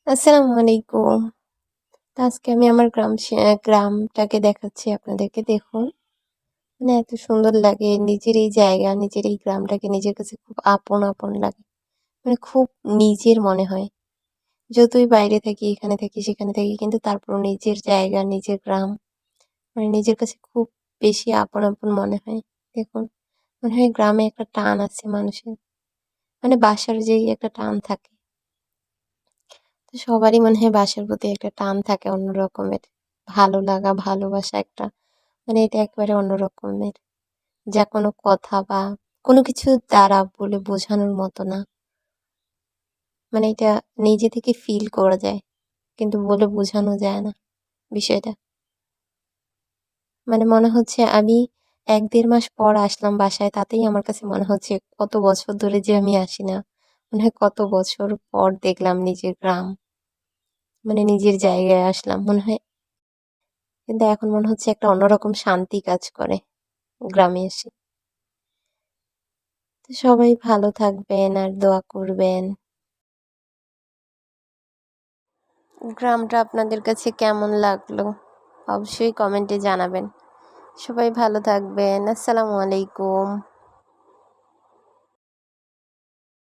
আসসালামু আলাইকুম। তো আজকে আমি আমার গ্রামটাকে দেখাচ্ছি আপনাদেরকে। দেখুন, মানে এত সুন্দর লাগে। নিজের এই জায়গা, নিজের এই গ্রামটাকে নিজের কাছে খুব আপন লাগে। মানে খুব নিজের মনে হয়। যতই বাইরে থাকি, এখানে থাকি, সেখানে থাকি কিন্তু তারপরও নিজের জায়গা, নিজের গ্রাম মানে নিজের কাছে খুব বেশি আপন মনে হয়। দেখুন, মনে হয় গ্রামে একটা টান আছে মানুষের। মানে বাসার যেই একটা টান থাকে। তো সবারই মনে হয় বাসার প্রতি একটা টান থাকে অন্য রকমের। ভালো লাগা, ভালোবাসা একটা মানে এটা একেবারে অন্য রকমের। যা কোনো কথা বা কোনো কিছু দ্বারা বলে বোঝানোর মতো না। মানে এটা নিজে থেকে ফিল করা যায়। কিন্তু বলে বোঝানো যায় না বিষয়টা। মানে মনে হচ্ছে আমি ১-১.৫ মাস পর আসলাম বাসায় তাতেই আমার কাছে মনে হচ্ছে কত বছর ধরে যে আমি আসি না। মনে হয় কত বছর পর দেখলাম নিজের গ্রাম। মানে নিজের জায়গায় আসলাম। মনে হয় কিন্তু এখন মনে হচ্ছে একটা অন্যরকম শান্তি কাজ করে গ্রামে এসে। তো সবাই ভালো থাকবেন আর দোয়া করবেন। গ্রামটা আপনাদের কাছে কেমন লাগলো? অবশ্যই কমেন্টে জানাবেন। সবাই ভালো থাকবেন। আসসালামু আলাইকুম।